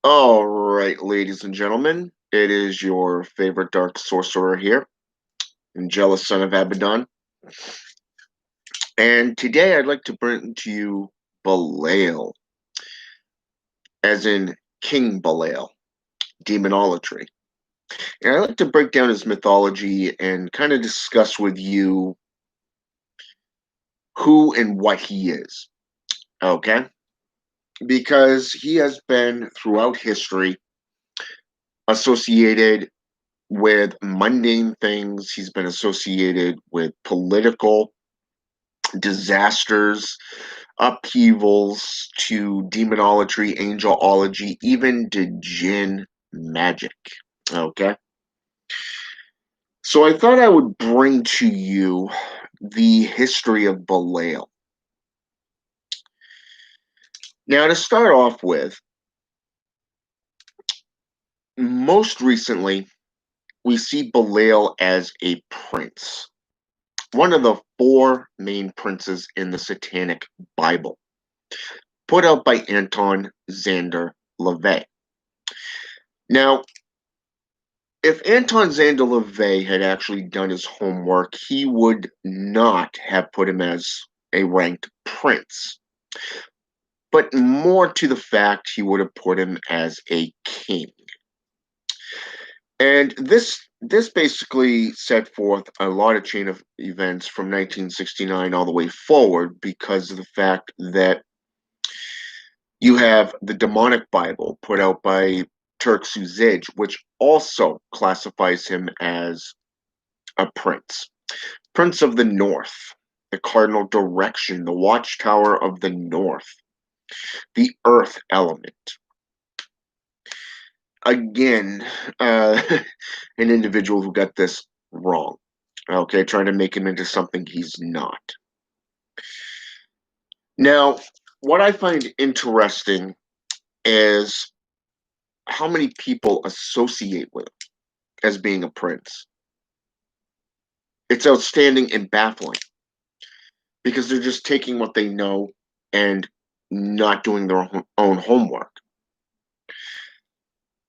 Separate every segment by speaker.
Speaker 1: All right, ladies and gentlemen, it is your favorite dark sorcerer here, and jealous son of Abaddon. And today I'd like to bring to you Belial, as in King Belial, demonolatry. And I'd like to break down his mythology and kind of discuss with you who and what he is, okay? Because he has been throughout history associated with mundane things, he's been associated with political disasters, upheavals, to demonolatry, angelology, even to jinn magic. Okay. So I thought I would bring to you the history of Belial. Now, to start off with, most recently, we see Belial as a prince, one of the four main princes in the Satanic Bible, put out by Anton Zander LaVey. Now, if Anton Zander LaVey had actually done his homework, he would not have put him as a ranked prince, but more to the fact he would have put him as a king. And this basically set forth a lot of chain of events from 1969 all the way forward because of the fact that you have the demonic Bible put out by Turk Suzij, which also classifies him as a prince. Prince of the North, the cardinal direction, the watchtower of the North, the earth element. Again, an individual who got this wrong. Okay, trying to make him into something he's not. Now, what I find interesting is how many people associate with him as being a prince. It's outstanding and baffling because they're just taking what they know and not doing their own homework.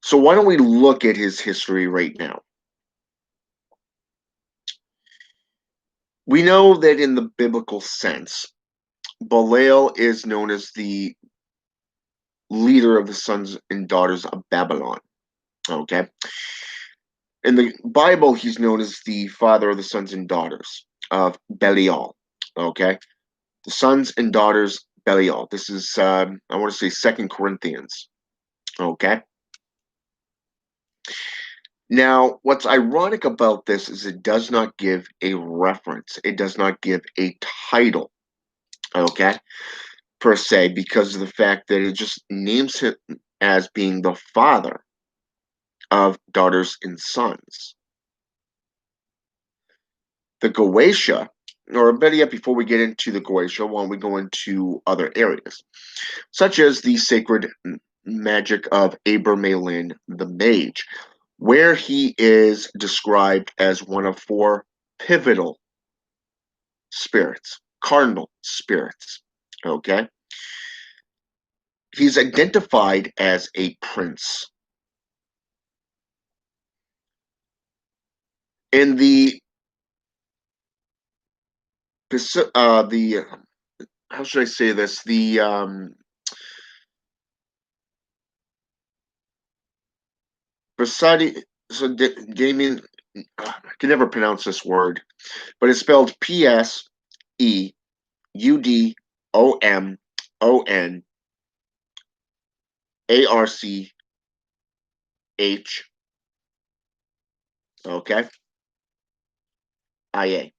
Speaker 1: So why don't we look at his history right now? We know that in the biblical sense, Belial is known as the leader of the sons and daughters of Babylon. Okay. In the Bible, he's known as the father of the sons and daughters of Belial. Okay. The sons and daughters Belial. This is I want to say Second Corinthians. Okay. Now, what's ironic about this is it does not give a reference. It does not give a title. Okay, per se, because of the fact that it just names him as being the father of daughters and sons. The Goetia, or better yet, before we get into the Goetia, why don't we go into other areas, such as the sacred magic of Abramelin the Mage, where he is described as one of four pivotal spirits, cardinal spirits. Okay. He's identified as a prince. In the how should I say this? The Bersadi, so Damien, I can never pronounce this word, but it's spelled Pseudomonarch. Okay, IA.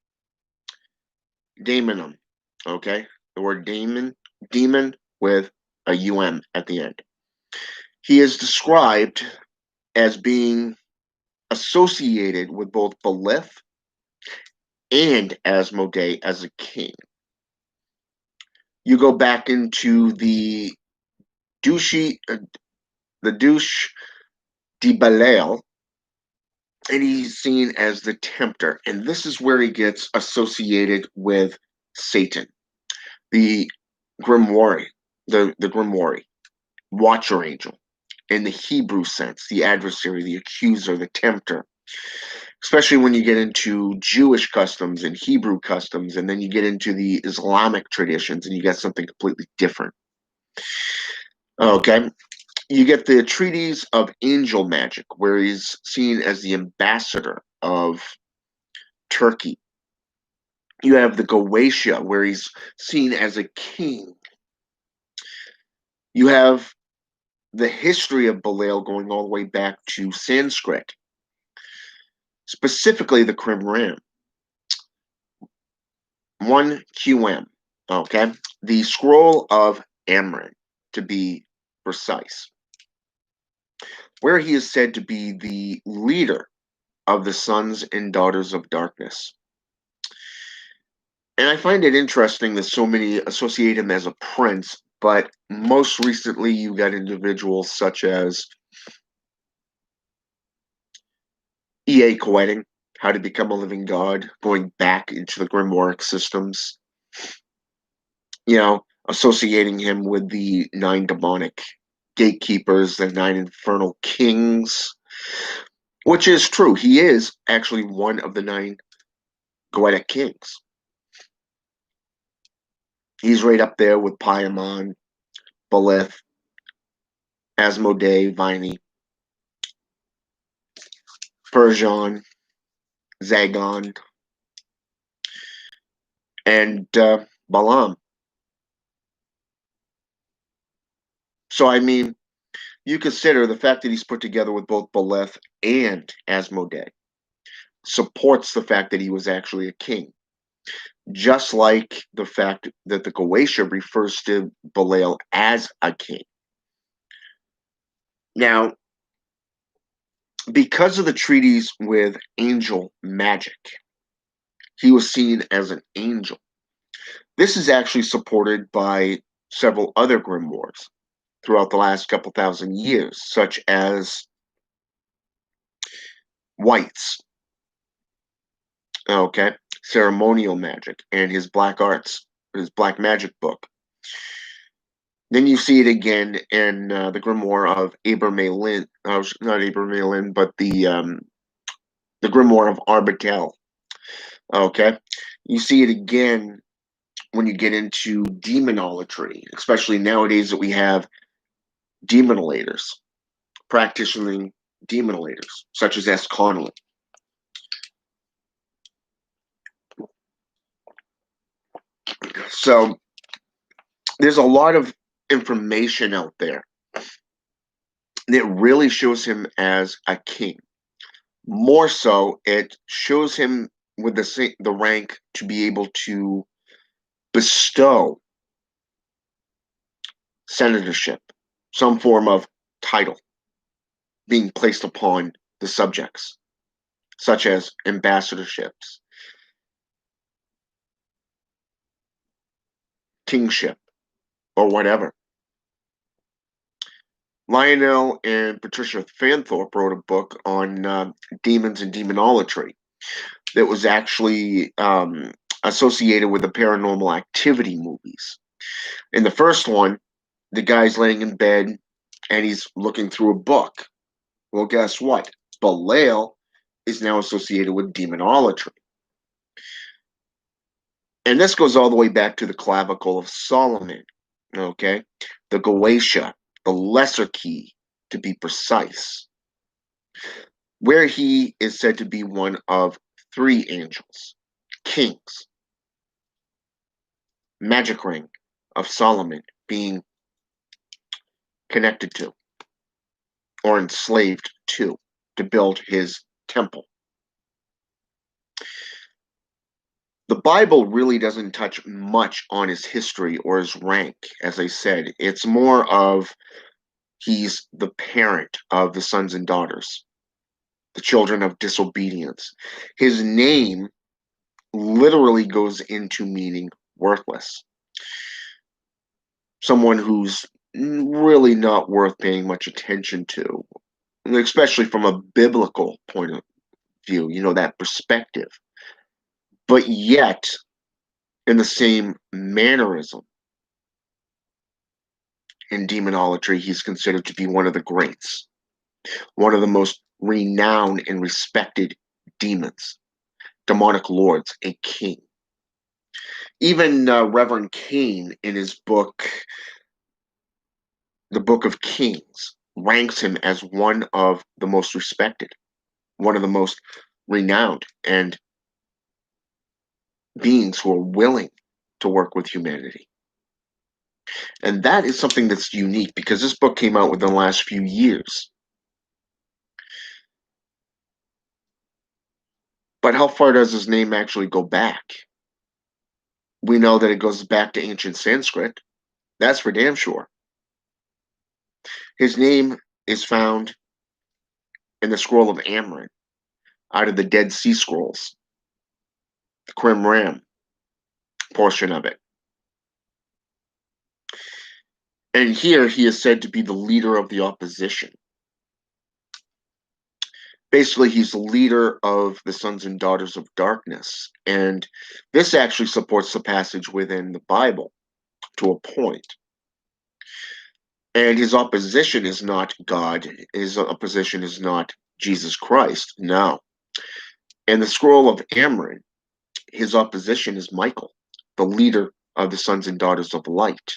Speaker 1: Daemonum. Okay, the word demon with a at the end. He is described as being associated with both Belith and Asmodee as a king. You go back into douche, the douche de Belial, and he's seen as the tempter. And this is where he gets associated with Satan, the Grimoire, the Grimoire, Watcher Angel. in the Hebrew sense, the adversary, the accuser, the tempter. Especially when you get into Jewish customs and Hebrew customs, and then you get into the Islamic traditions, and you get something completely different. Okay, you get the treatise of angel magic, where he's seen as the ambassador of Turkey. You have the Goetia, where he's seen as a king. You have the history of Belial going all the way back to Sanskrit, specifically the Qumran. 1 QM, okay? The scroll of Amran, to be precise, where he is said to be the leader of the sons and daughters of darkness. And I find it interesting that so many associate him as a prince, but most recently you got individuals such as E.A. Coetting, How to Become a Living God, going back into the Grimoire systems, associating him with the 9 demonic gatekeepers, the 9 infernal kings, which is true. He is actually one of the 9 Goetic kings. He's right up there with Paimon, Belith, Asmodee, Viney, Persian, Zagon, and Balaam. So, I mean, you consider the fact that he's put together with both Belith and Asmodee supports the fact that he was actually a king. Just like the fact that the Goetia refers to Belial as a king. Now, because of the treaties with angel magic, he was seen as an angel. This is actually supported by several other grimoires throughout the last couple thousand years, such as White's, okay, ceremonial magic, and his black arts, his black magic book. Then you see it again in the grimoire of Abramelin, not Abramelin, but the grimoire of Arbitel. Okay, you see it again when you get into demonolatry, especially nowadays that we have demonolators, practicing demonolators, such as S. Connolly. So there's a lot of information out there that really shows him as a king. More so, it shows him with the rank to be able to bestow senatorship, some form of title being placed upon the subjects, such as ambassadorships, kingship, or whatever. Lionel and Patricia Fanthorpe wrote a book on demons and demonolatry that was actually associated with the Paranormal Activity movies. In the first one, the guy's laying in bed and he's looking through a book. Well, guess what? Belial is now associated with demonolatry. And this goes all the way back to the clavicle of Solomon, okay? The Goetia, the lesser key, to be precise, where he is said to be one of 3 angels, kings, magic ring of Solomon being connected to or enslaved to build his temple. The Bible really doesn't touch much on his history or his rank, as I said. It's more of he's the parent of the sons and daughters, the children of disobedience. His name literally goes into meaning worthless. Someone who's really not worth paying much attention to, especially from a biblical point of view, that perspective. But yet, in the same mannerism, in demonology, he's considered to be one of the greats, one of the most renowned and respected demons, demonic lords, a king. Even Reverend Cain, in his book, The Book of Kings, ranks him as one of the most respected, one of the most renowned, and beings who are willing to work with humanity. And that is something that's unique because this book came out within the last few years. But how far does his name actually go back? We know that it goes back to ancient Sanskrit. That's for damn sure. His name is found in the scroll of Amrin out of the Dead Sea Scrolls, the Qumran portion of it. And here he is said to be the leader of the opposition. Basically, he's the leader of the sons and daughters of darkness. And this actually supports the passage within the Bible to a point. And his opposition is not God. His opposition is not Jesus Christ. No. In the scroll of Amrin, his opposition is Michael, the leader of the sons and daughters of light.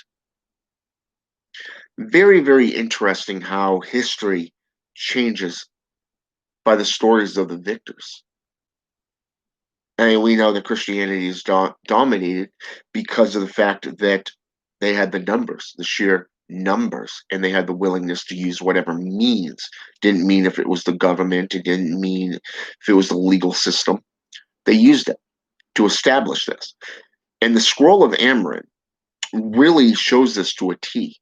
Speaker 1: Very, very interesting how history changes by the stories of the victors. And we know that Christianity is dominated because of the fact that they had the numbers, the sheer numbers, and they had the willingness to use whatever means. Didn't mean if it was the government, it didn't mean if it was the legal system. They used it to establish this. And the scroll of Amrin really shows this to a T.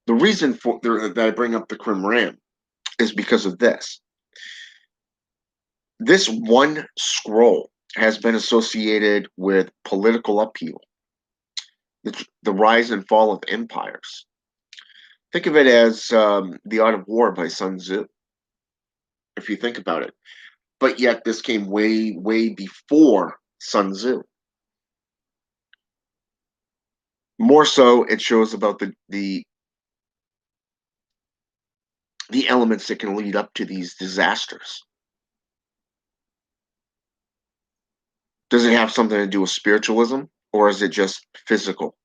Speaker 1: The reason for that I bring up the Qumran is because of this. This one scroll has been associated with political upheaval, the rise and fall of empires. Think of it as The Art of War by Sun Tzu, if you think about it. But yet this came way, way before Sun Tzu. More so, it shows about the elements that can lead up to these disasters. Does it have something to do with spiritualism, or is it just physical?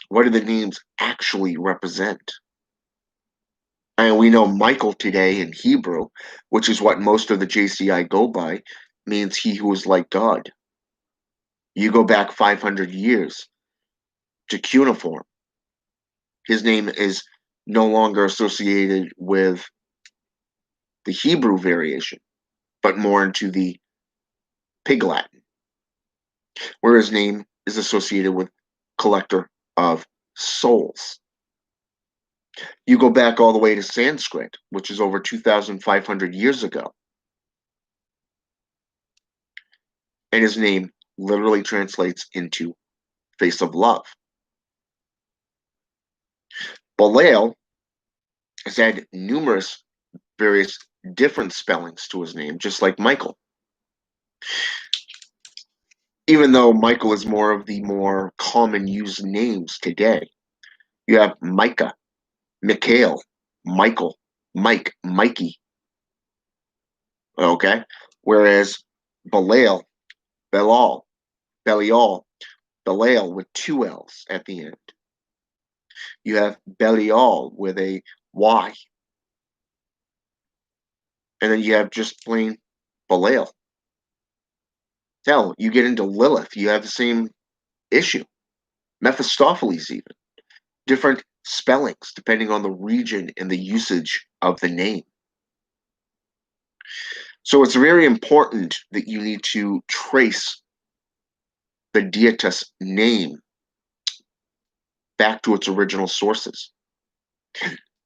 Speaker 1: What do the names actually represent? And we know Michael today in Hebrew, which is what most of the JCI go by, means he who is like God. You go back 500 years to cuneiform. His name is no longer associated with the Hebrew variation, but more into the Pig Latin, where his name is associated with collector of souls. You go back all the way to Sanskrit, which is over 2,500 years ago, and his name literally translates into face of love. Belial has had numerous various different spellings to his name, just like Michael. Even though Michael is more of the more common used names today. You have Micah, Mikhail, Michael, Mike, Mikey. Okay? Whereas Belial, Belal, Belial, Belial with two L's at the end. You have Belial with a Y. And then you have just plain Belial. Hell, you get into Lilith, you have the same issue. Mephistopheles, even. Different spellings depending on the region and the usage of the name. So it's very important that you need to trace the deitas name back to its original sources.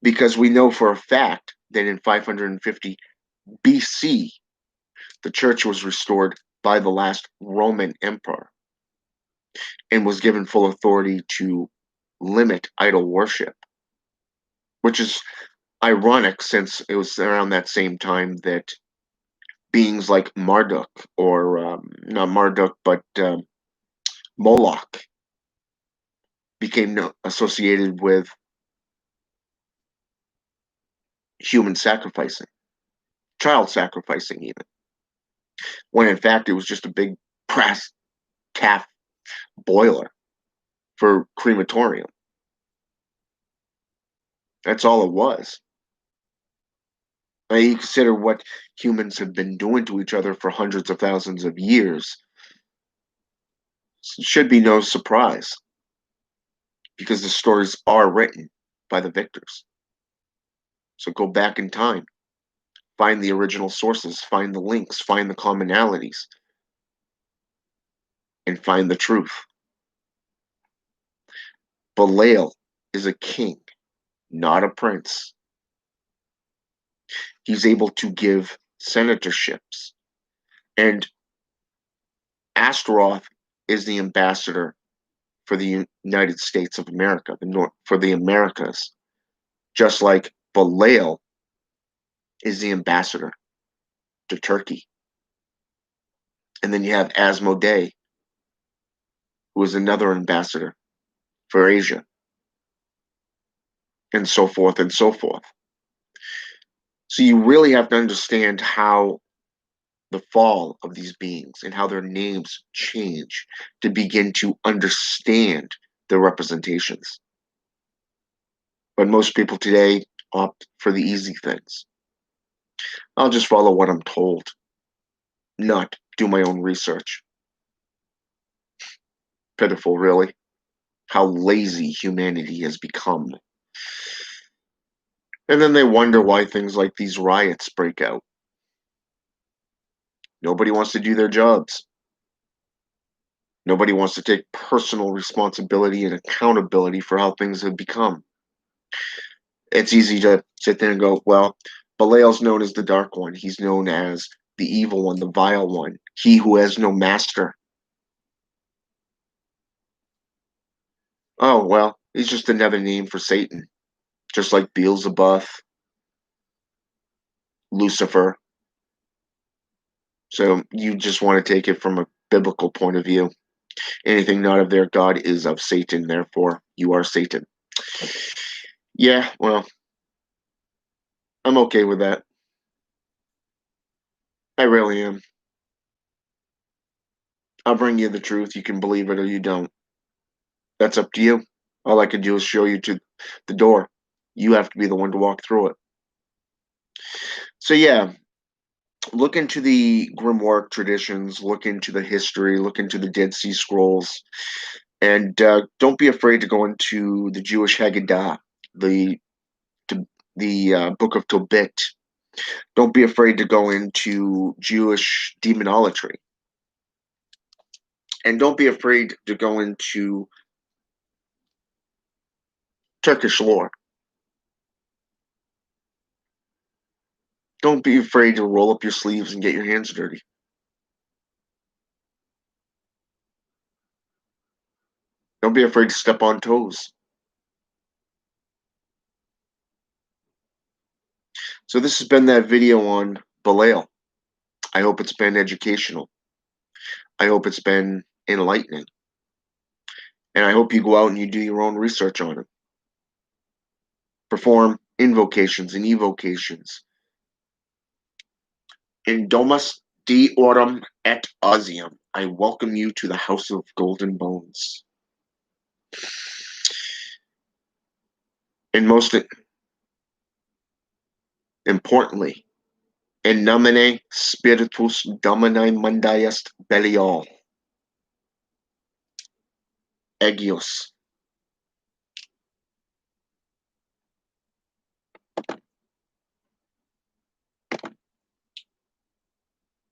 Speaker 1: Because we know for a fact that in 550 BC, the church was restored by the last Roman emperor and was given full authority to limit idol worship, which is ironic since it was around that same time that beings like Marduk, or not Marduk, but Moloch, became associated with human sacrificing, child sacrificing even, when in fact it was just a big brass calf boiler for crematorium. That's all it was. Now you consider what humans have been doing to each other for hundreds of thousands of years. It should be no surprise because the stories are written by the victors. So go back in time, find the original sources, find the links, find the commonalities, and find the truth. Belial is a king, not a prince. He's able to give senatorships. And Astaroth is the ambassador for the United States of America, for the Americas, just like Belial is the ambassador to Turkey. And then you have Asmodee, who is another ambassador for Asia, and so forth and so forth. So you really have to understand how the fall of these beings and how their names change to begin to understand their representations. But most people today opt for the easy things. I'll just follow what I'm told, not do my own research. Pitiful, really, how lazy humanity has become. And then they wonder why things like these riots break out. Nobody wants to do their jobs. Nobody wants to take personal responsibility and accountability for how things have become. It's easy to sit there and go, well, Belial's known as the Dark One. He's known as the evil one, the vile one, he who has no master. Oh, well, he's just another name for Satan, just like Beelzebub, Lucifer. So you just want to take it from a biblical point of view. Anything not of their God is of Satan, therefore you are Satan. Yeah, well, I'm okay with that. I really am. I'll bring you the truth. You can believe it or you don't. That's up to you. All I can do is show you to the door. You have to be the one to walk through it. So yeah, look into the grimoire traditions, look into the history, look into the Dead Sea Scrolls, and don't be afraid to go into the Jewish Haggadah, the Book of Tobit. Don't be afraid to go into Jewish demonolatry, and don't be afraid to go into Turkish lore. Don't be afraid to roll up your sleeves and get your hands dirty. Don't be afraid to step on toes. So this has been that video on Belial. I hope it's been educational. I hope it's been enlightening. And I hope you go out and you do your own research on it. Perform invocations and evocations. In Domus Deorum et Osium, I welcome you to the House of Golden Bones. And most importantly, in nomine Spiritus Domini Mundi est Belial. Agios.